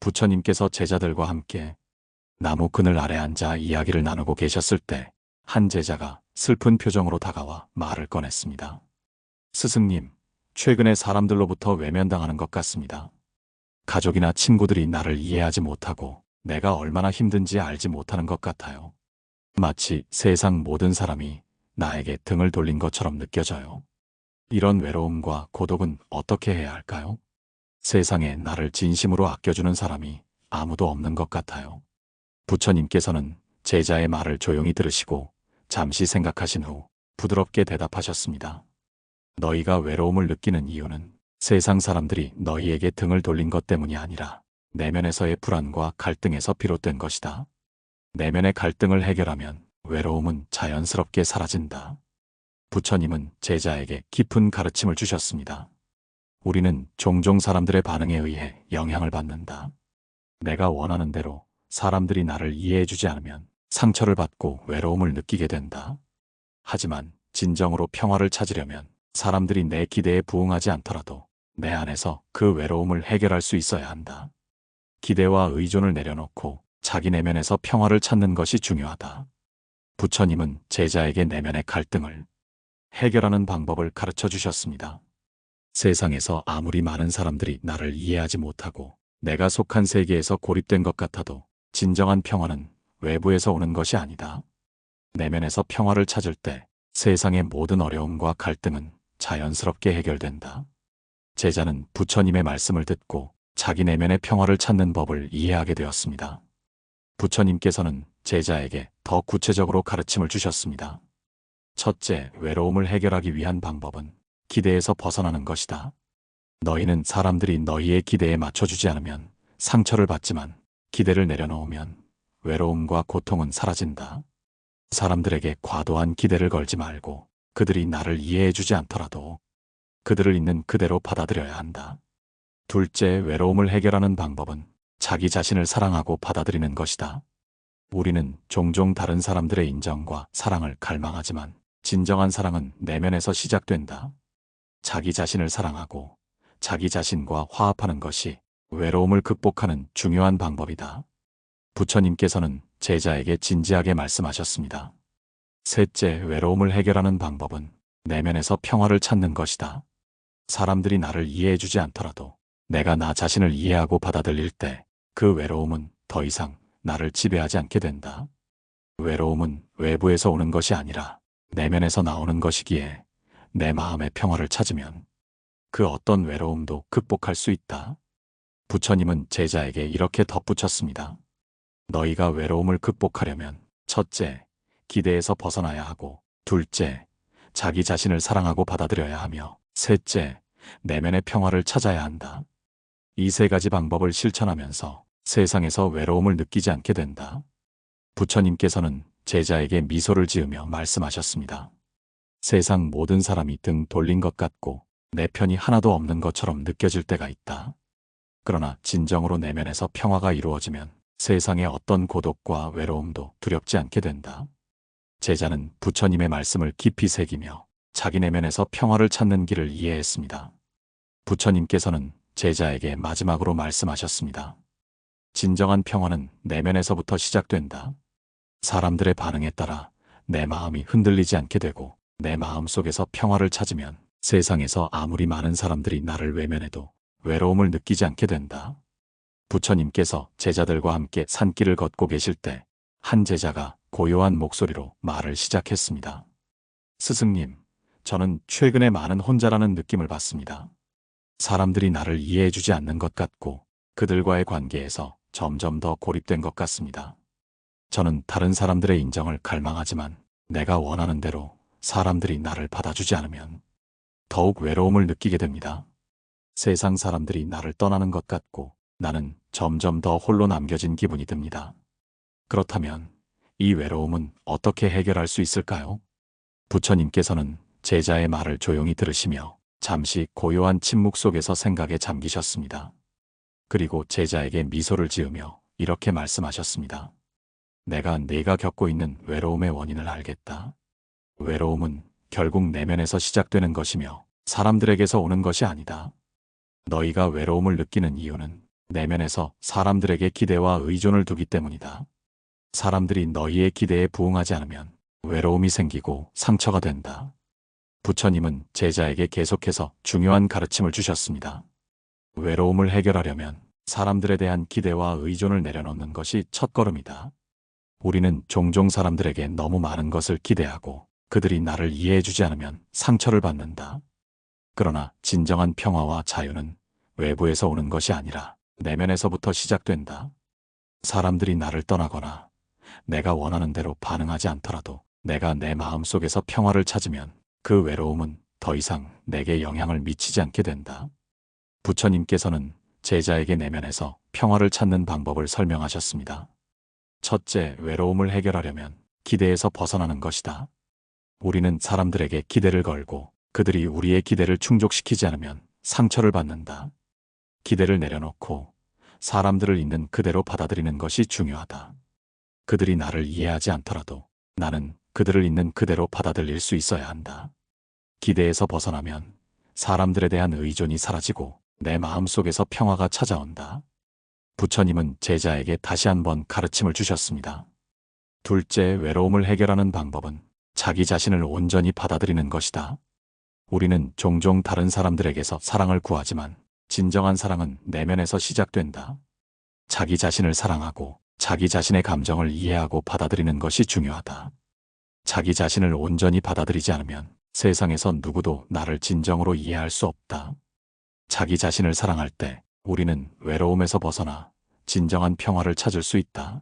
부처님께서 제자들과 함께 나무 그늘 아래 앉아 이야기를 나누고 계셨을 때 한 제자가 슬픈 표정으로 다가와 말을 꺼냈습니다. 스승님, 최근에 사람들로부터 외면당하는 것 같습니다. 가족이나 친구들이 나를 이해하지 못하고 내가 얼마나 힘든지 알지 못하는 것 같아요. 마치 세상 모든 사람이 나에게 등을 돌린 것처럼 느껴져요. 이런 외로움과 고독은 어떻게 해야 할까요? 세상에 나를 진심으로 아껴주는 사람이 아무도 없는 것 같아요. 부처님께서는 제자의 말을 조용히 들으시고 잠시 생각하신 후 부드럽게 대답하셨습니다. 너희가 외로움을 느끼는 이유는 세상 사람들이 너희에게 등을 돌린 것 때문이 아니라 내면에서의 불안과 갈등에서 비롯된 것이다. 내면의 갈등을 해결하면 외로움은 자연스럽게 사라진다. 부처님은 제자에게 깊은 가르침을 주셨습니다. 우리는 종종 사람들의 반응에 의해 영향을 받는다. 내가 원하는 대로 사람들이 나를 이해해주지 않으면 상처를 받고 외로움을 느끼게 된다. 하지만 진정으로 평화를 찾으려면 사람들이 내 기대에 부응하지 않더라도 내 안에서 그 외로움을 해결할 수 있어야 한다. 기대와 의존을 내려놓고 자기 내면에서 평화를 찾는 것이 중요하다. 부처님은 제자에게 내면의 갈등을 해결하는 방법을 가르쳐 주셨습니다. 세상에서 아무리 많은 사람들이 나를 이해하지 못하고 내가 속한 세계에서 고립된 것 같아도 진정한 평화는 외부에서 오는 것이 아니다. 내면에서 평화를 찾을 때 세상의 모든 어려움과 갈등은 자연스럽게 해결된다. 제자는 부처님의 말씀을 듣고 자기 내면의 평화를 찾는 법을 이해하게 되었습니다. 부처님께서는 제자에게 더 구체적으로 가르침을 주셨습니다. 첫째, 외로움을 해결하기 위한 방법은 기대에서 벗어나는 것이다. 너희는 사람들이 너희의 기대에 맞춰주지 않으면 상처를 받지만 기대를 내려놓으면 외로움과 고통은 사라진다. 사람들에게 과도한 기대를 걸지 말고 그들이 나를 이해해주지 않더라도 그들을 있는 그대로 받아들여야 한다. 둘째, 외로움을 해결하는 방법은 자기 자신을 사랑하고 받아들이는 것이다. 우리는 종종 다른 사람들의 인정과 사랑을 갈망하지만 진정한 사랑은 내면에서 시작된다. 자기 자신을 사랑하고 자기 자신과 화합하는 것이 외로움을 극복하는 중요한 방법이다. 부처님께서는 제자에게 진지하게 말씀하셨습니다. 셋째, 외로움을 해결하는 방법은 내면에서 평화를 찾는 것이다. 사람들이 나를 이해해주지 않더라도 내가 나 자신을 이해하고 받아들일 때 그 외로움은 더 이상 나를 지배하지 않게 된다. 외로움은 외부에서 오는 것이 아니라 내면에서 나오는 것이기에 내 마음의 평화를 찾으면 그 어떤 외로움도 극복할 수 있다. 부처님은 제자에게 이렇게 덧붙였습니다. 너희가 외로움을 극복하려면 첫째, 기대에서 벗어나야 하고 둘째, 자기 자신을 사랑하고 받아들여야 하며 셋째, 내면의 평화를 찾아야 한다. 이 세 가지 방법을 실천하면서 세상에서 외로움을 느끼지 않게 된다. 부처님께서는 제자에게 미소를 지으며 말씀하셨습니다. 세상 모든 사람이 등 돌린 것 같고 내 편이 하나도 없는 것처럼 느껴질 때가 있다. 그러나 진정으로 내면에서 평화가 이루어지면 세상의 어떤 고독과 외로움도 두렵지 않게 된다. 제자는 부처님의 말씀을 깊이 새기며 자기 내면에서 평화를 찾는 길을 이해했습니다. 부처님께서는 제자에게 마지막으로 말씀하셨습니다. 진정한 평화는 내면에서부터 시작된다. 사람들의 반응에 따라 내 마음이 흔들리지 않게 되고 내 마음 속에서 평화를 찾으면 세상에서 아무리 많은 사람들이 나를 외면해도 외로움을 느끼지 않게 된다. 부처님께서 제자들과 함께 산길을 걷고 계실 때 한 제자가 고요한 목소리로 말을 시작했습니다. 스승님, 저는 최근에 많은 혼자라는 느낌을 받습니다. 사람들이 나를 이해해주지 않는 것 같고 그들과의 관계에서 점점 더 고립된 것 같습니다. 저는 다른 사람들의 인정을 갈망하지만 내가 원하는 대로 사람들이 나를 받아주지 않으면 더욱 외로움을 느끼게 됩니다. 세상 사람들이 나를 떠나는 것 같고 나는 점점 더 홀로 남겨진 기분이 듭니다. 그렇다면 이 외로움은 어떻게 해결할 수 있을까요? 부처님께서는 제자의 말을 조용히 들으시며 잠시 고요한 침묵 속에서 생각에 잠기셨습니다. 그리고 제자에게 미소를 지으며 이렇게 말씀하셨습니다. 내가 겪고 있는 외로움의 원인을 알겠다. 외로움은 결국 내면에서 시작되는 것이며 사람들에게서 오는 것이 아니다. 너희가 외로움을 느끼는 이유는 내면에서 사람들에게 기대와 의존을 두기 때문이다. 사람들이 너희의 기대에 부응하지 않으면 외로움이 생기고 상처가 된다. 부처님은 제자에게 계속해서 중요한 가르침을 주셨습니다. 외로움을 해결하려면 사람들에 대한 기대와 의존을 내려놓는 것이 첫걸음이다. 우리는 종종 사람들에게 너무 많은 것을 기대하고 그들이 나를 이해해주지 않으면 상처를 받는다. 그러나 진정한 평화와 자유는 외부에서 오는 것이 아니라 내면에서부터 시작된다. 사람들이 나를 떠나거나 내가 원하는 대로 반응하지 않더라도 내가 내 마음속에서 평화를 찾으면 그 외로움은 더 이상 내게 영향을 미치지 않게 된다. 부처님께서는 제자에게 내면에서 평화를 찾는 방법을 설명하셨습니다. 첫째, 외로움을 해결하려면 기대에서 벗어나는 것이다. 우리는 사람들에게 기대를 걸고 그들이 우리의 기대를 충족시키지 않으면 상처를 받는다. 기대를 내려놓고 사람들을 있는 그대로 받아들이는 것이 중요하다. 그들이 나를 이해하지 않더라도 나는 그들을 있는 그대로 받아들일 수 있어야 한다. 기대에서 벗어나면 사람들에 대한 의존이 사라지고 내 마음속에서 평화가 찾아온다. 부처님은 제자에게 다시 한번 가르침을 주셨습니다. 둘째, 외로움을 해결하는 방법은 자기 자신을 온전히 받아들이는 것이다. 우리는 종종 다른 사람들에게서 사랑을 구하지만 진정한 사랑은 내면에서 시작된다. 자기 자신을 사랑하고 자기 자신의 감정을 이해하고 받아들이는 것이 중요하다. 자기 자신을 온전히 받아들이지 않으면 세상에서 누구도 나를 진정으로 이해할 수 없다. 자기 자신을 사랑할 때 우리는 외로움에서 벗어나 진정한 평화를 찾을 수 있다.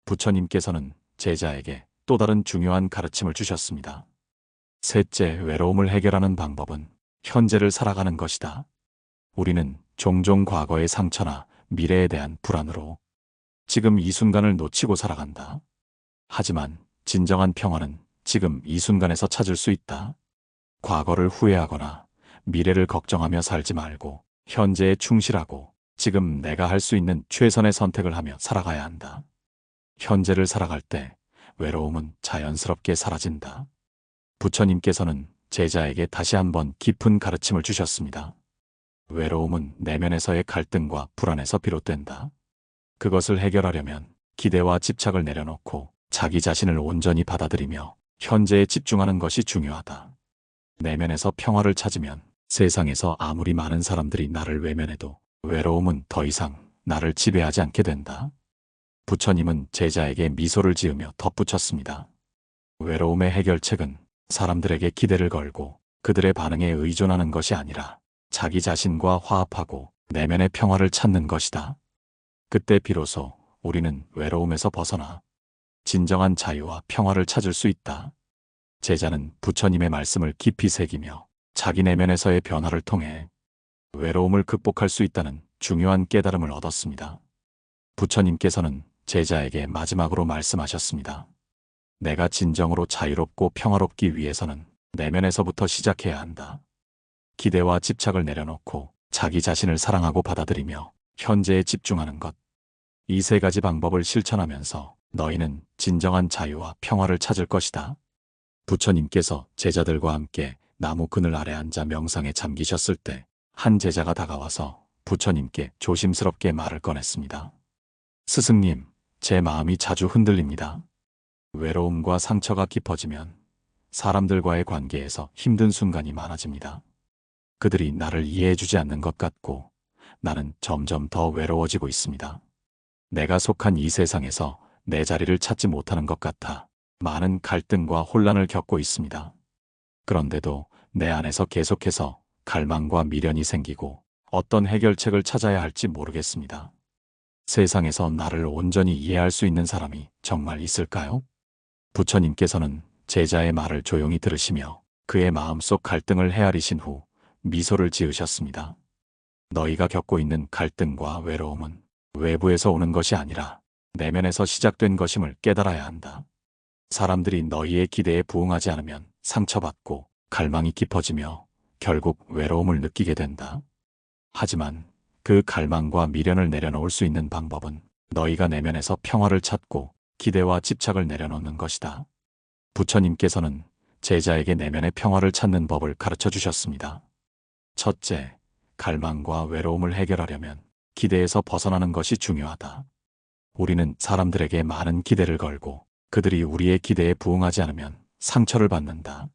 부처님께서는 제자에게 또 다른 중요한 가르침을 주셨습니다. 셋째, 외로움을 해결하는 방법은 현재를 살아가는 것이다. 우리는 종종 과거의 상처나 미래에 대한 불안으로 지금 이 순간을 놓치고 살아간다. 하지만 진정한 평화는 지금 이 순간에서 찾을 수 있다. 과거를 후회하거나 미래를 걱정하며 살지 말고 현재에 충실하고 지금 내가 할 수 있는 최선의 선택을 하며 살아가야 한다. 현재를 살아갈 때 외로움은 자연스럽게 사라진다. 부처님께서는 제자에게 다시 한번 깊은 가르침을 주셨습니다. 외로움은 내면에서의 갈등과 불안에서 비롯된다. 그것을 해결하려면 기대와 집착을 내려놓고 자기 자신을 온전히 받아들이며 현재에 집중하는 것이 중요하다. 내면에서 평화를 찾으면 세상에서 아무리 많은 사람들이 나를 외면해도 외로움은 더 이상 나를 지배하지 않게 된다. 부처님은 제자에게 미소를 지으며 덧붙였습니다. 외로움의 해결책은 사람들에게 기대를 걸고 그들의 반응에 의존하는 것이 아니라 자기 자신과 화합하고 내면의 평화를 찾는 것이다. 그때 비로소 우리는 외로움에서 벗어나 진정한 자유와 평화를 찾을 수 있다. 제자는 부처님의 말씀을 깊이 새기며 자기 내면에서의 변화를 통해 외로움을 극복할 수 있다는 중요한 깨달음을 얻었습니다. 부처님께서는 제자에게 마지막으로 말씀하셨습니다. 내가 진정으로 자유롭고 평화롭기 위해서는 내면에서부터 시작해야 한다. 기대와 집착을 내려놓고 자기 자신을 사랑하고 받아들이며 현재에 집중하는 것. 이 세 가지 방법을 실천하면서 너희는 진정한 자유와 평화를 찾을 것이다. 부처님께서 제자들과 함께 나무 그늘 아래 앉아 명상에 잠기셨을 때 한 제자가 다가와서 부처님께 조심스럽게 말을 꺼냈습니다. 스승님, 제 마음이 자주 흔들립니다. 외로움과 상처가 깊어지면 사람들과의 관계에서 힘든 순간이 많아집니다. 그들이 나를 이해해주지 않는 것 같고 나는 점점 더 외로워지고 있습니다. 내가 속한 이 세상에서 내 자리를 찾지 못하는 것 같아 많은 갈등과 혼란을 겪고 있습니다. 그런데도 내 안에서 계속해서 갈망과 미련이 생기고 어떤 해결책을 찾아야 할지 모르겠습니다. 세상에서 나를 온전히 이해할 수 있는 사람이 정말 있을까요? 부처님께서는 제자의 말을 조용히 들으시며 그의 마음속 갈등을 헤아리신 후 미소를 지으셨습니다. 너희가 겪고 있는 갈등과 외로움은 외부에서 오는 것이 아니라 내면에서 시작된 것임을 깨달아야 한다. 사람들이 너희의 기대에 부응하지 않으면 상처받고 갈망이 깊어지며 결국 외로움을 느끼게 된다. 하지만 그 갈망과 미련을 내려놓을 수 있는 방법은 너희가 내면에서 평화를 찾고 기대와 집착을 내려놓는 것이다. 부처님께서는 제자에게 내면의 평화를 찾는 법을 가르쳐 주셨습니다. 첫째, 갈망과 외로움을 해결하려면 기대에서 벗어나는 것이 중요하다. 우리는 사람들에게 많은 기대를 걸고 그들이 우리의 기대에 부응하지 않으면 상처를 받는다.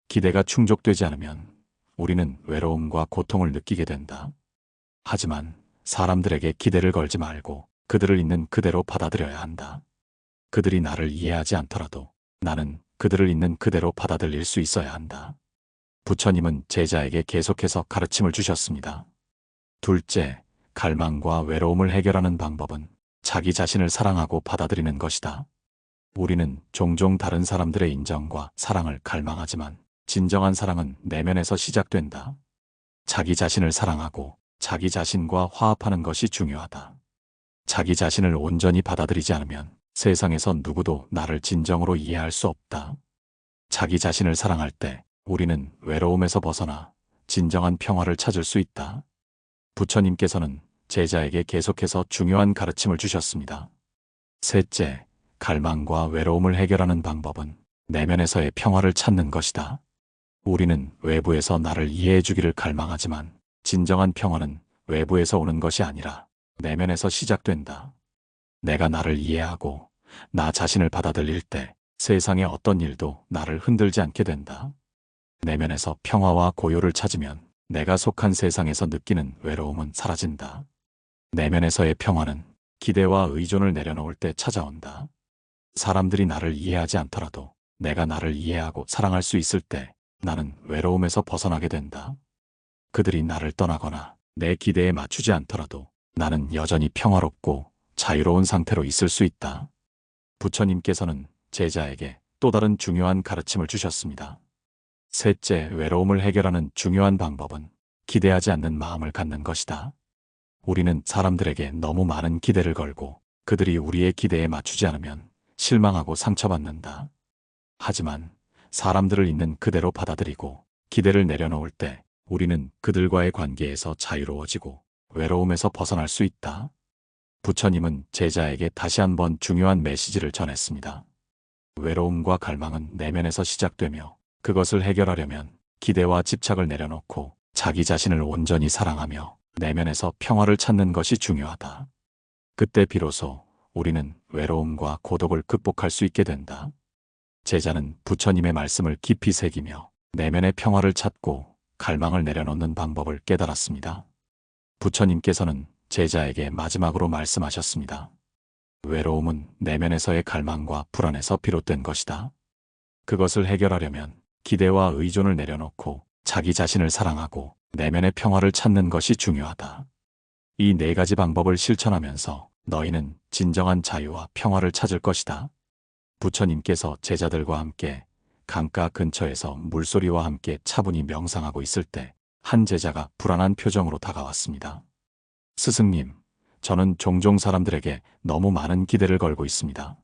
기대가 충족되지 않으면 우리는 외로움과 고통을 느끼게 된다. 하지만 사람들에게 기대를 걸지 말고 그들을 있는 그대로 받아들여야 한다. 그들이 나를 이해하지 않더라도 나는 그들을 있는 그대로 받아들일 수 있어야 한다. 부처님은 제자에게 계속해서 가르침을 주셨습니다. 둘째, 갈망과 외로움을 해결하는 방법은 자기 자신을 사랑하고 받아들이는 것이다. 우리는 종종 다른 사람들의 인정과 사랑을 갈망하지만 진정한 사랑은 내면에서 시작된다. 자기 자신을 사랑하고 자기 자신과 화합하는 것이 중요하다. 자기 자신을 온전히 받아들이지 않으면 세상에서 누구도 나를 진정으로 이해할 수 없다. 자기 자신을 사랑할 때 우리는 외로움에서 벗어나 진정한 평화를 찾을 수 있다. 부처님께서는 제자에게 계속해서 중요한 가르침을 주셨습니다. 셋째, 갈망과 외로움을 해결하는 방법은 내면에서의 평화를 찾는 것이다. 우리는 외부에서 나를 이해해 주기를 갈망하지만 진정한 평화는 외부에서 오는 것이 아니라 내면에서 시작된다. 내가 나를 이해하고 나 자신을 받아들일 때 세상의 어떤 일도 나를 흔들지 않게 된다. 내면에서 평화와 고요를 찾으면 내가 속한 세상에서 느끼는 외로움은 사라진다. 내면에서의 평화는 기대와 의존을 내려놓을 때 찾아온다. 사람들이 나를 이해하지 않더라도 내가 나를 이해하고 사랑할 수 있을 때 나는 외로움에서 벗어나게 된다. 그들이 나를 떠나거나 내 기대에 맞추지 않더라도 나는 여전히 평화롭고 자유로운 상태로 있을 수 있다. 부처님께서는 제자에게 또 다른 중요한 가르침을 주셨습니다. 셋째, 외로움을 해결하는 중요한 방법은 기대하지 않는 마음을 갖는 것이다. 우리는 사람들에게 너무 많은 기대를 걸고 그들이 우리의 기대에 맞추지 않으면 실망하고 상처받는다. 하지만 사람들을 있는 그대로 받아들이고 기대를 내려놓을 때 우리는 그들과의 관계에서 자유로워지고 외로움에서 벗어날 수 있다. 부처님은 제자에게 다시 한번 중요한 메시지를 전했습니다. 외로움과 갈망은 내면에서 시작되며 그것을 해결하려면 기대와 집착을 내려놓고 자기 자신을 온전히 사랑하며 내면에서 평화를 찾는 것이 중요하다. 그때 비로소 우리는 외로움과 고독을 극복할 수 있게 된다. 제자는 부처님의 말씀을 깊이 새기며 내면의 평화를 찾고 갈망을 내려놓는 방법을 깨달았습니다. 부처님께서는 제자에게 마지막으로 말씀하셨습니다. 외로움은 내면에서의 갈망과 불안에서 비롯된 것이다. 그것을 해결하려면 기대와 의존을 내려놓고 자기 자신을 사랑하고 내면의 평화를 찾는 것이 중요하다. 이 네 가지 방법을 실천하면서 너희는 진정한 자유와 평화를 찾을 것이다. 부처님께서 제자들과 함께 강가 근처에서 물소리와 함께 차분히 명상하고 있을 때 한 제자가 불안한 표정으로 다가왔습니다. 스승님, 저는 종종 사람들에게 너무 많은 기대를 걸고 있습니다.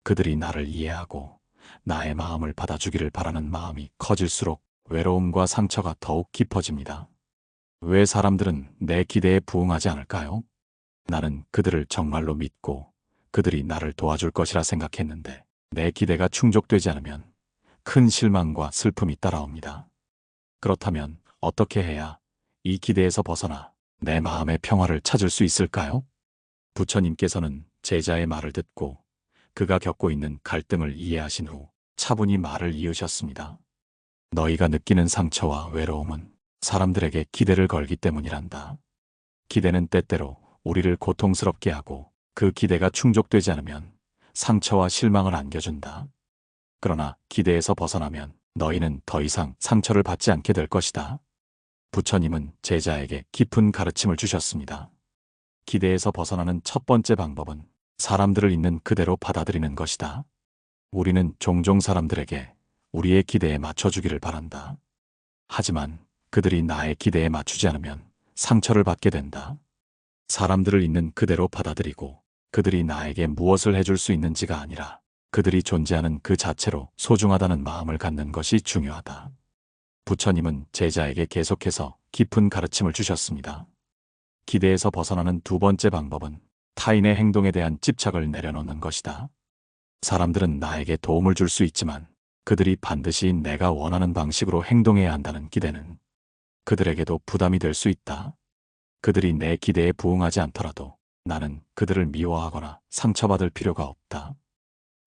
그들이 나를 이해하고 나의 마음을 받아주기를 바라는 마음이 커질수록 외로움과 상처가 더욱 깊어집니다. 왜 사람들은 내 기대에 부응하지 않을까요? 나는 그들을 정말로 믿고 그들이 나를 도와줄 것이라 생각했는데 내 기대가 충족되지 않으면 큰 실망과 슬픔이 따라옵니다. 그렇다면 어떻게 해야 이 기대에서 벗어나 내 마음의 평화를 찾을 수 있을까요? 부처님께서는 제자의 말을 듣고 그가 겪고 있는 갈등을 이해하신 후 차분히 말을 이으셨습니다. 너희가 느끼는 상처와 외로움은 사람들에게 기대를 걸기 때문이란다. 기대는 때때로 우리를 고통스럽게 하고 그 기대가 충족되지 않으면 상처와 실망을 안겨준다. 그러나 기대에서 벗어나면 너희는 더 이상 상처를 받지 않게 될 것이다. 부처님은 제자에게 깊은 가르침을 주셨습니다. 기대에서 벗어나는 첫 번째 방법은 사람들을 있는 그대로 받아들이는 것이다. 우리는 종종 사람들에게 우리의 기대에 맞춰주기를 바란다. 하지만 그들이 나의 기대에 맞추지 않으면 상처를 받게 된다. 사람들을 있는 그대로 받아들이고 그들이 나에게 무엇을 해줄 수 있는지가 아니라 그들이 존재하는 그 자체로 소중하다는 마음을 갖는 것이 중요하다. 부처님은 제자에게 계속해서 깊은 가르침을 주셨습니다. 기대에서 벗어나는 두 번째 방법은 타인의 행동에 대한 집착을 내려놓는 것이다. 사람들은 나에게 도움을 줄 수 있지만 그들이 반드시 내가 원하는 방식으로 행동해야 한다는 기대는 그들에게도 부담이 될 수 있다. 그들이 내 기대에 부응하지 않더라도 나는 그들을 미워하거나 상처받을 필요가 없다.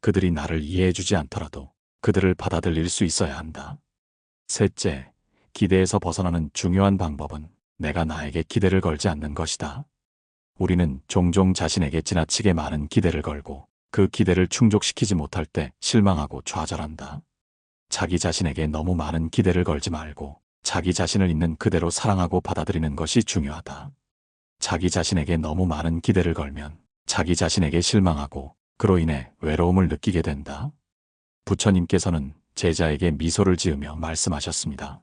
그들이 나를 이해해주지 않더라도 그들을 받아들일 수 있어야 한다. 셋째, 기대에서 벗어나는 중요한 방법은 내가 나에게 기대를 걸지 않는 것이다. 우리는 종종 자신에게 지나치게 많은 기대를 걸고 그 기대를 충족시키지 못할 때 실망하고 좌절한다. 자기 자신에게 너무 많은 기대를 걸지 말고 자기 자신을 있는 그대로 사랑하고 받아들이는 것이 중요하다. 자기 자신에게 너무 많은 기대를 걸면 자기 자신에게 실망하고 그로 인해 외로움을 느끼게 된다. 부처님께서는 제자에게 미소를 지으며 말씀하셨습니다.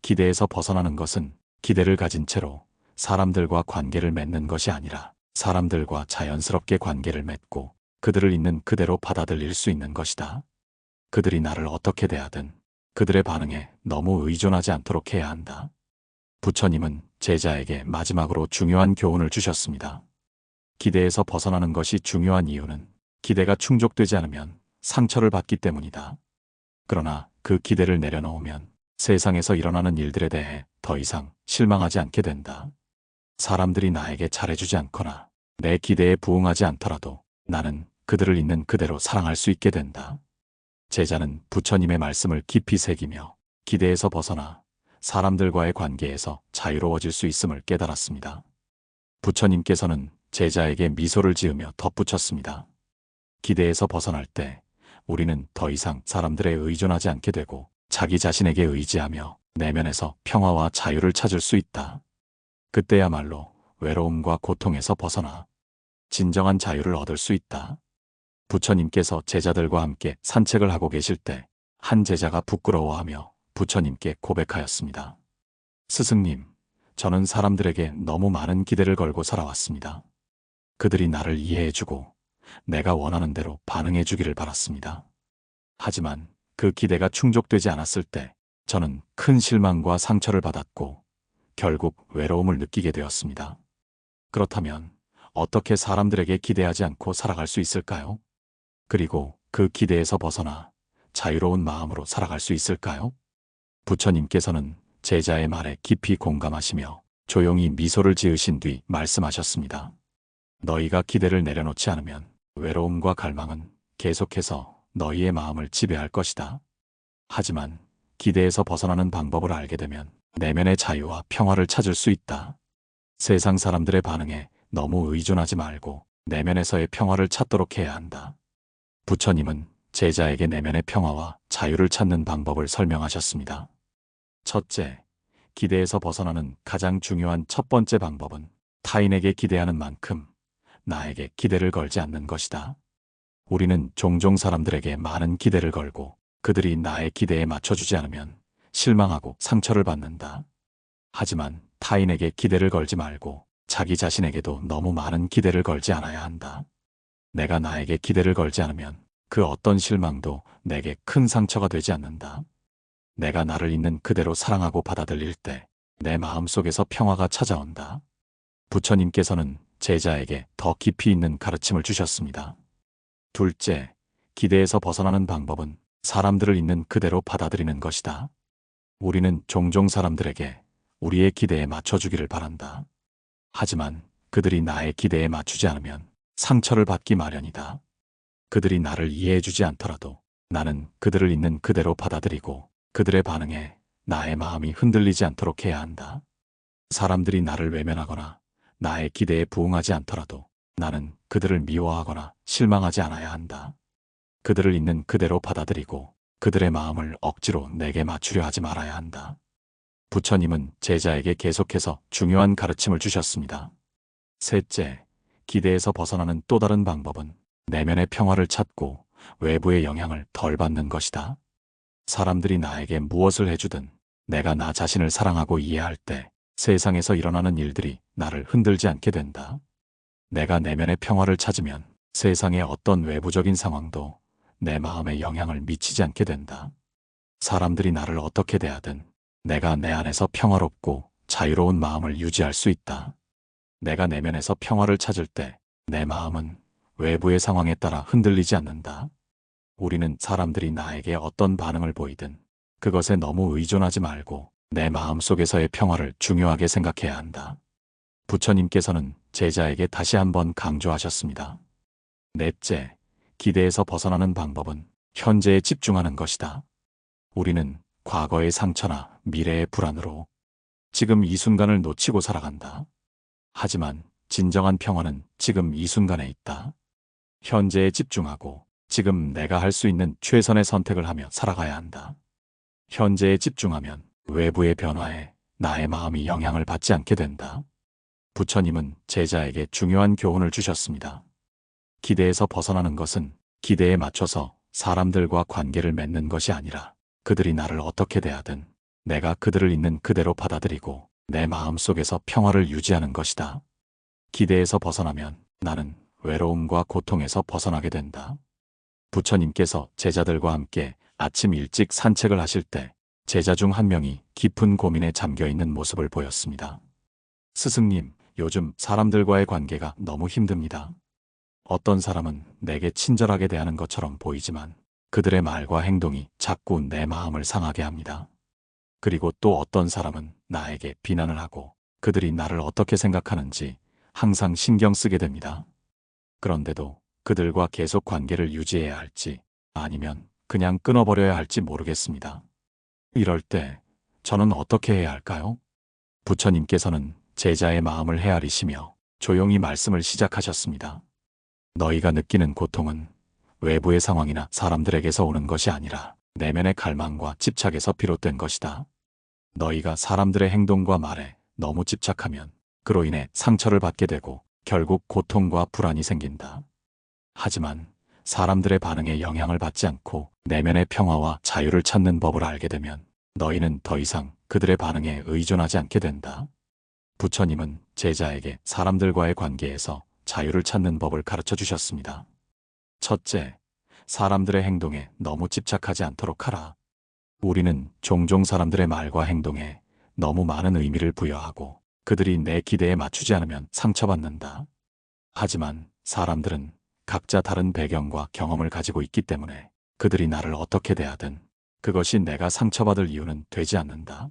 기대에서 벗어나는 것은 기대를 가진 채로 사람들과 관계를 맺는 것이 아니라 사람들과 자연스럽게 관계를 맺고 그들을 있는 그대로 받아들일 수 있는 것이다. 그들이 나를 어떻게 대하든 그들의 반응에 너무 의존하지 않도록 해야 한다. 부처님은 제자에게 마지막으로 중요한 교훈을 주셨습니다. 기대에서 벗어나는 것이 중요한 이유는 기대가 충족되지 않으면 상처를 받기 때문이다. 그러나 그 기대를 내려놓으면 세상에서 일어나는 일들에 대해 더 이상 실망하지 않게 된다. 사람들이 나에게 잘해주지 않거나 내 기대에 부응하지 않더라도 나는 그들을 있는 그대로 사랑할 수 있게 된다. 제자는 부처님의 말씀을 깊이 새기며 기대에서 벗어나 사람들과의 관계에서 자유로워질 수 있음을 깨달았습니다. 부처님께서는 제자에게 미소를 지으며 덧붙였습니다. 기대에서 벗어날 때 우리는 더 이상 사람들에 의존하지 않게 되고 자기 자신에게 의지하며 내면에서 평화와 자유를 찾을 수 있다. 그때야말로 외로움과 고통에서 벗어나 진정한 자유를 얻을 수 있다. 부처님께서 제자들과 함께 산책을 하고 계실 때 한 제자가 부끄러워하며 부처님께 고백하였습니다. 스승님, 저는 사람들에게 너무 많은 기대를 걸고 살아왔습니다. 그들이 나를 이해해주고 내가 원하는 대로 반응해주기를 바랐습니다. 하지만 그 기대가 충족되지 않았을 때 저는 큰 실망과 상처를 받았고 결국 외로움을 느끼게 되었습니다. 그렇다면 어떻게 사람들에게 기대하지 않고 살아갈 수 있을까요? 그리고 그 기대에서 벗어나 자유로운 마음으로 살아갈 수 있을까요? 부처님께서는 제자의 말에 깊이 공감하시며 조용히 미소를 지으신 뒤 말씀하셨습니다. 너희가 기대를 내려놓지 않으면 외로움과 갈망은 계속해서 너희의 마음을 지배할 것이다. 하지만 기대에서 벗어나는 방법을 알게 되면 내면의 자유와 평화를 찾을 수 있다. 세상 사람들의 반응에 너무 의존하지 말고 내면에서의 평화를 찾도록 해야 한다. 부처님은 제자에게 내면의 평화와 자유를 찾는 방법을 설명하셨습니다. 첫째, 기대에서 벗어나는 가장 중요한 첫 번째 방법은 타인에게 기대하는 만큼 나에게 기대를 걸지 않는 것이다. 우리는 종종 사람들에게 많은 기대를 걸고 그들이 나의 기대에 맞춰주지 않으면 실망하고 상처를 받는다. 하지만 타인에게 기대를 걸지 말고 자기 자신에게도 너무 많은 기대를 걸지 않아야 한다. 내가 나에게 기대를 걸지 않으면 그 어떤 실망도 내게 큰 상처가 되지 않는다. 내가 나를 있는 그대로 사랑하고 받아들일 때 내 마음속에서 평화가 찾아온다. 부처님께서는 제자에게 더 깊이 있는 가르침을 주셨습니다. 둘째, 기대에서 벗어나는 방법은 사람들을 있는 그대로 받아들이는 것이다. 우리는 종종 사람들에게 우리의 기대에 맞춰주기를 바란다. 하지만 그들이 나의 기대에 맞추지 않으면 상처를 받기 마련이다. 그들이 나를 이해해주지 않더라도 나는 그들을 있는 그대로 받아들이고 그들의 반응에 나의 마음이 흔들리지 않도록 해야 한다. 사람들이 나를 외면하거나 나의 기대에 부응하지 않더라도 나는 그들을 미워하거나 실망하지 않아야 한다. 그들을 있는 그대로 받아들이고 그들의 마음을 억지로 내게 맞추려 하지 말아야 한다. 부처님은 제자에게 계속해서 중요한 가르침을 주셨습니다. 셋째, 기대에서 벗어나는 또 다른 방법은 내면의 평화를 찾고 외부의 영향을 덜 받는 것이다. 사람들이 나에게 무엇을 해주든 내가 나 자신을 사랑하고 이해할 때 세상에서 일어나는 일들이 나를 흔들지 않게 된다. 내가 내면의 평화를 찾으면 세상의 어떤 외부적인 상황도 내 마음에 영향을 미치지 않게 된다. 사람들이 나를 어떻게 대하든 내가 내 안에서 평화롭고 자유로운 마음을 유지할 수 있다. 내가 내면에서 평화를 찾을 때 내 마음은 외부의 상황에 따라 흔들리지 않는다. 우리는 사람들이 나에게 어떤 반응을 보이든 그것에 너무 의존하지 말고 내 마음 속에서의 평화를 중요하게 생각해야 한다. 부처님께서는 제자에게 다시 한번 강조하셨습니다. 넷째, 기대에서 벗어나는 방법은 현재에 집중하는 것이다. 우리는 과거의 상처나 미래의 불안으로 지금 이 순간을 놓치고 살아간다. 하지만 진정한 평화는 지금 이 순간에 있다. 현재에 집중하고 지금 내가 할 수 있는 최선의 선택을 하며 살아가야 한다. 현재에 집중하면 외부의 변화에 나의 마음이 영향을 받지 않게 된다. 부처님은 제자에게 중요한 교훈을 주셨습니다. 기대에서 벗어나는 것은 기대에 맞춰서 사람들과 관계를 맺는 것이 아니라 그들이 나를 어떻게 대하든 내가 그들을 있는 그대로 받아들이고 내 마음 속에서 평화를 유지하는 것이다. 기대에서 벗어나면 나는 외로움과 고통에서 벗어나게 된다. 부처님께서 제자들과 함께 아침 일찍 산책을 하실 때 제자 중 한 명이 깊은 고민에 잠겨 있는 모습을 보였습니다. 스승님, 요즘 사람들과의 관계가 너무 힘듭니다. 어떤 사람은 내게 친절하게 대하는 것처럼 보이지만 그들의 말과 행동이 자꾸 내 마음을 상하게 합니다. 그리고 또 어떤 사람은 나에게 비난을 하고 그들이 나를 어떻게 생각하는지 항상 신경 쓰게 됩니다. 그런데도 그들과 계속 관계를 유지해야 할지 아니면 그냥 끊어버려야 할지 모르겠습니다. 이럴 때 저는 어떻게 해야 할까요? 부처님께서는 제자의 마음을 헤아리시며 조용히 말씀을 시작하셨습니다. 너희가 느끼는 고통은 외부의 상황이나 사람들에게서 오는 것이 아니라 내면의 갈망과 집착에서 비롯된 것이다. 너희가 사람들의 행동과 말에 너무 집착하면 그로 인해 상처를 받게 되고 결국 고통과 불안이 생긴다. 하지만 사람들의 반응에 영향을 받지 않고 내면의 평화와 자유를 찾는 법을 알게 되면 너희는 더 이상 그들의 반응에 의존하지 않게 된다. 부처님은 제자에게 사람들과의 관계에서 자유를 찾는 법을 가르쳐 주셨습니다. 첫째, 사람들의 행동에 너무 집착하지 않도록 하라. 우리는 종종 사람들의 말과 행동에 너무 많은 의미를 부여하고 그들이 내 기대에 맞추지 않으면 상처받는다. 하지만 사람들은 각자 다른 배경과 경험을 가지고 있기 때문에 그들이 나를 어떻게 대하든 그것이 내가 상처받을 이유는 되지 않는다.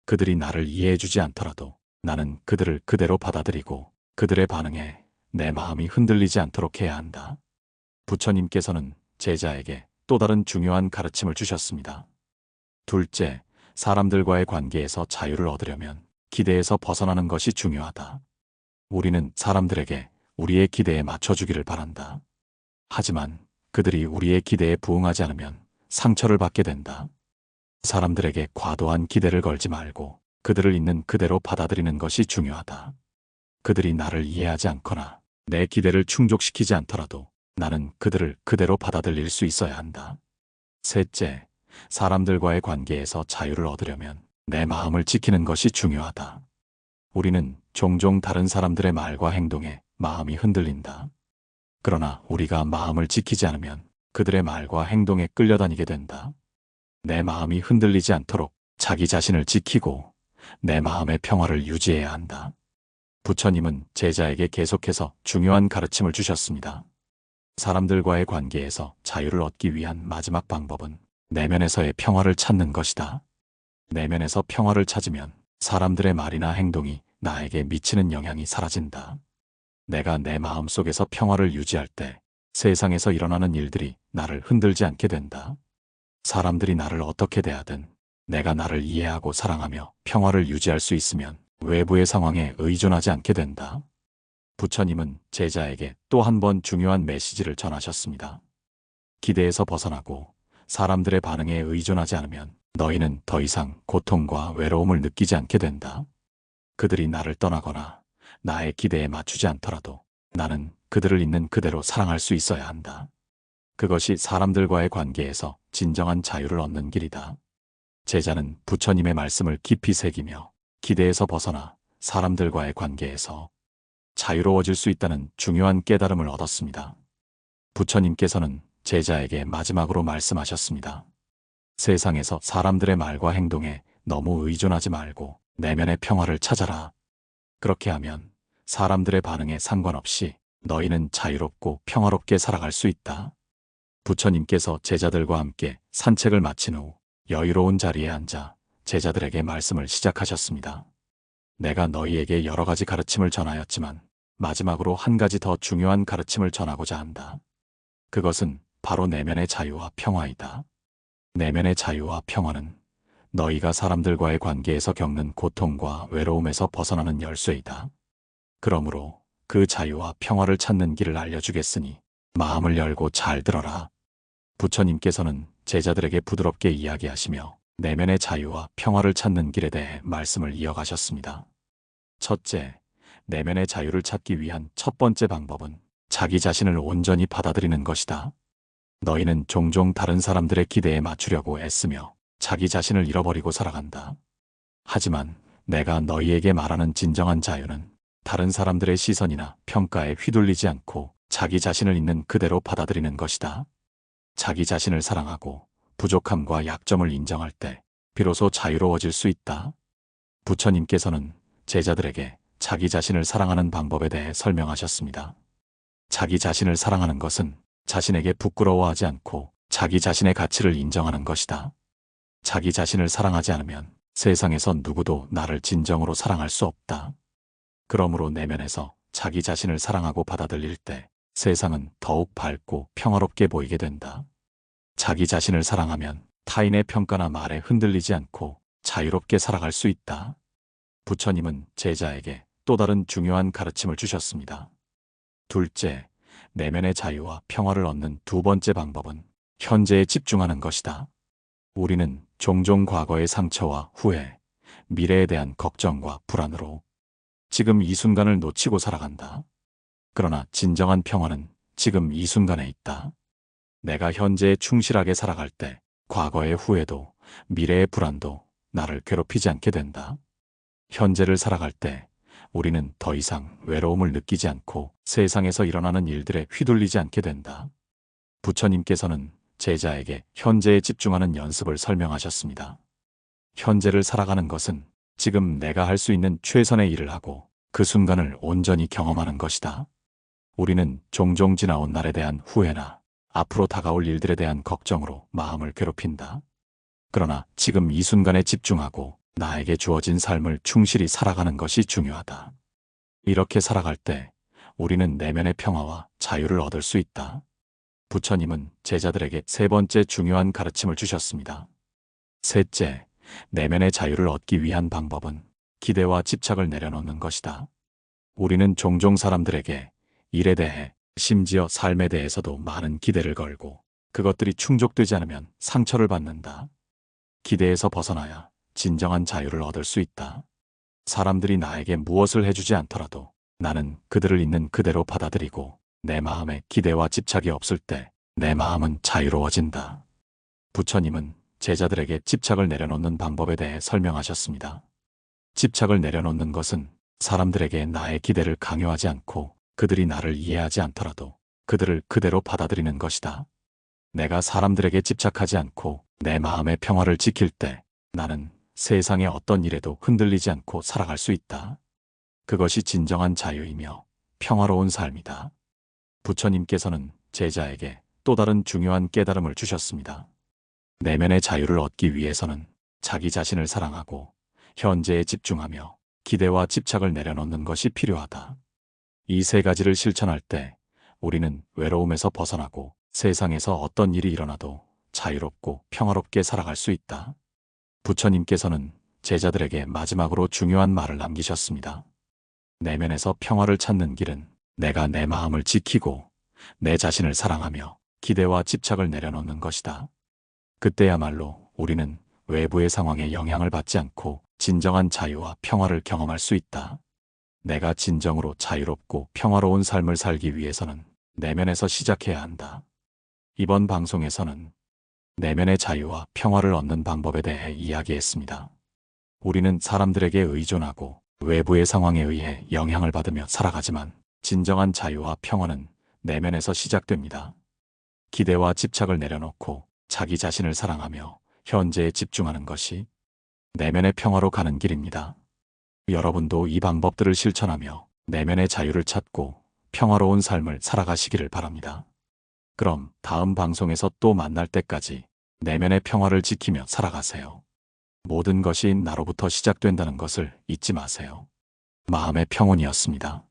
그들이 나를 이해해주지 않더라도 나는 그들을 그대로 받아들이고 그들의 반응에 내 마음이 흔들리지 않도록 해야 한다. 부처님께서는 제자에게 또 다른 중요한 가르침을 주셨습니다. 둘째, 사람들과의 관계에서 자유를 얻으려면 기대에서 벗어나는 것이 중요하다. 우리는 사람들에게 우리의 기대에 맞춰주기를 바란다. 하지만 그들이 우리의 기대에 부응하지 않으면 상처를 받게 된다. 사람들에게 과도한 기대를 걸지 말고 그들을 있는 그대로 받아들이는 것이 중요하다. 그들이 나를 이해하지 않거나 내 기대를 충족시키지 않더라도 나는 그들을 그대로 받아들일 수 있어야 한다. 셋째, 사람들과의 관계에서 자유를 얻으려면 내 마음을 지키는 것이 중요하다. 우리는 종종 다른 사람들의 말과 행동에 마음이 흔들린다. 그러나 우리가 마음을 지키지 않으면 그들의 말과 행동에 끌려다니게 된다. 내 마음이 흔들리지 않도록 자기 자신을 지키고 내 마음의 평화를 유지해야 한다. 부처님은 제자에게 계속해서 중요한 가르침을 주셨습니다. 사람들과의 관계에서 자유를 얻기 위한 마지막 방법은 내면에서의 평화를 찾는 것이다. 내면에서 평화를 찾으면 사람들의 말이나 행동이 나에게 미치는 영향이 사라진다. 내가 내 마음 속에서 평화를 유지할 때 세상에서 일어나는 일들이 나를 흔들지 않게 된다. 사람들이 나를 어떻게 대하든 내가 나를 이해하고 사랑하며 평화를 유지할 수 있으면 외부의 상황에 의존하지 않게 된다. 부처님은 제자에게 또 한 번 중요한 메시지를 전하셨습니다. 기대에서 벗어나고 사람들의 반응에 의존하지 않으면 너희는 더 이상 고통과 외로움을 느끼지 않게 된다. 그들이 나를 떠나거나 나의 기대에 맞추지 않더라도 나는 그들을 있는 그대로 사랑할 수 있어야 한다. 그것이 사람들과의 관계에서 진정한 자유를 얻는 길이다. 제자는 부처님의 말씀을 깊이 새기며 기대에서 벗어나 사람들과의 관계에서 자유로워질 수 있다는 중요한 깨달음을 얻었습니다. 부처님께서는 제자에게 마지막으로 말씀하셨습니다. 세상에서 사람들의 말과 행동에 너무 의존하지 말고 내면의 평화를 찾아라. 그렇게 하면 사람들의 반응에 상관없이 너희는 자유롭고 평화롭게 살아갈 수 있다. 부처님께서 제자들과 함께 산책을 마친 후 여유로운 자리에 앉아 제자들에게 말씀을 시작하셨습니다. 내가 너희에게 여러 가지 가르침을 전하였지만 마지막으로 한 가지 더 중요한 가르침을 전하고자 한다. 그것은 바로 내면의 자유와 평화이다. 내면의 자유와 평화는 너희가 사람들과의 관계에서 겪는 고통과 외로움에서 벗어나는 열쇠이다. 그러므로 그 자유와 평화를 찾는 길을 알려주겠으니 마음을 열고 잘 들어라. 부처님께서는 제자들에게 부드럽게 이야기하시며 내면의 자유와 평화를 찾는 길에 대해 말씀을 이어가셨습니다. 첫째, 내면의 자유를 찾기 위한 첫 번째 방법은 자기 자신을 온전히 받아들이는 것이다. 너희는 종종 다른 사람들의 기대에 맞추려고 애쓰며 자기 자신을 잃어버리고 살아간다. 하지만 내가 너희에게 말하는 진정한 자유는 다른 사람들의 시선이나 평가에 휘둘리지 않고 자기 자신을 있는 그대로 받아들이는 것이다. 자기 자신을 사랑하고 부족함과 약점을 인정할 때 비로소 자유로워질 수 있다. 부처님께서는 제자들에게 자기 자신을 사랑하는 방법에 대해 설명하셨습니다. 자기 자신을 사랑하는 것은 자신에게 부끄러워하지 않고 자기 자신의 가치를 인정하는 것이다. 자기 자신을 사랑하지 않으면 세상에서 누구도 나를 진정으로 사랑할 수 없다. 그러므로 내면에서 자기 자신을 사랑하고 받아들일 때 세상은 더욱 밝고 평화롭게 보이게 된다. 자기 자신을 사랑하면 타인의 평가나 말에 흔들리지 않고 자유롭게 살아갈 수 있다. 부처님은 제자에게 또 다른 중요한 가르침을 주셨습니다. 둘째, 내면의 자유와 평화를 얻는 두 번째 방법은 현재에 집중하는 것이다. 우리는 종종 과거의 상처와 후회, 미래에 대한 걱정과 불안으로 지금 이 순간을 놓치고 살아간다. 그러나 진정한 평화는 지금 이 순간에 있다. 내가 현재에 충실하게 살아갈 때 과거의 후회도 미래의 불안도 나를 괴롭히지 않게 된다. 현재를 살아갈 때 우리는 더 이상 외로움을 느끼지 않고 세상에서 일어나는 일들에 휘둘리지 않게 된다. 부처님께서는 제자에게 현재에 집중하는 연습을 설명하셨습니다. 현재를 살아가는 것은 지금 내가 할 수 있는 최선의 일을 하고 그 순간을 온전히 경험하는 것이다. 우리는 종종 지나온 날에 대한 후회나 앞으로 다가올 일들에 대한 걱정으로 마음을 괴롭힌다. 그러나 지금 이 순간에 집중하고 나에게 주어진 삶을 충실히 살아가는 것이 중요하다. 이렇게 살아갈 때 우리는 내면의 평화와 자유를 얻을 수 있다. 부처님은 제자들에게 세 번째 중요한 가르침을 주셨습니다. 셋째, 내면의 자유를 얻기 위한 방법은 기대와 집착을 내려놓는 것이다. 우리는 종종 사람들에게 일에 대해 심지어 삶에 대해서도 많은 기대를 걸고 그것들이 충족되지 않으면 상처를 받는다. 기대에서 벗어나야 진정한 자유를 얻을 수 있다. 사람들이 나에게 무엇을 해주지 않더라도 나는 그들을 있는 그대로 받아들이고 내 마음에 기대와 집착이 없을 때 내 마음은 자유로워진다. 부처님은 제자들에게 집착을 내려놓는 방법에 대해 설명하셨습니다. 집착을 내려놓는 것은 사람들에게 나의 기대를 강요하지 않고 그들이 나를 이해하지 않더라도 그들을 그대로 받아들이는 것이다. 내가 사람들에게 집착하지 않고 내 마음의 평화를 지킬 때 나는 세상의 어떤 일에도 흔들리지 않고 살아갈 수 있다. 그것이 진정한 자유이며 평화로운 삶이다. 부처님께서는 제자에게 또 다른 중요한 깨달음을 주셨습니다. 내면의 자유를 얻기 위해서는 자기 자신을 사랑하고 현재에 집중하며 기대와 집착을 내려놓는 것이 필요하다. 이 세 가지를 실천할 때 우리는 외로움에서 벗어나고 세상에서 어떤 일이 일어나도 자유롭고 평화롭게 살아갈 수 있다. 부처님께서는 제자들에게 마지막으로 중요한 말을 남기셨습니다. 내면에서 평화를 찾는 길은 내가 내 마음을 지키고 내 자신을 사랑하며 기대와 집착을 내려놓는 것이다. 그때야말로 우리는 외부의 상황에 영향을 받지 않고 진정한 자유와 평화를 경험할 수 있다. 내가 진정으로 자유롭고 평화로운 삶을 살기 위해서는 내면에서 시작해야 한다. 이번 방송에서는 내면의 자유와 평화를 얻는 방법에 대해 이야기했습니다. 우리는 사람들에게 의존하고 외부의 상황에 의해 영향을 받으며 살아가지만 진정한 자유와 평화는 내면에서 시작됩니다. 기대와 집착을 내려놓고 자기 자신을 사랑하며 현재에 집중하는 것이 내면의 평화로 가는 길입니다. 여러분도 이 방법들을 실천하며 내면의 자유를 찾고 평화로운 삶을 살아가시기를 바랍니다. 그럼 다음 방송에서 또 만날 때까지 내면의 평화를 지키며 살아가세요. 모든 것이 나로부터 시작된다는 것을 잊지 마세요. 마음의 평온이었습니다.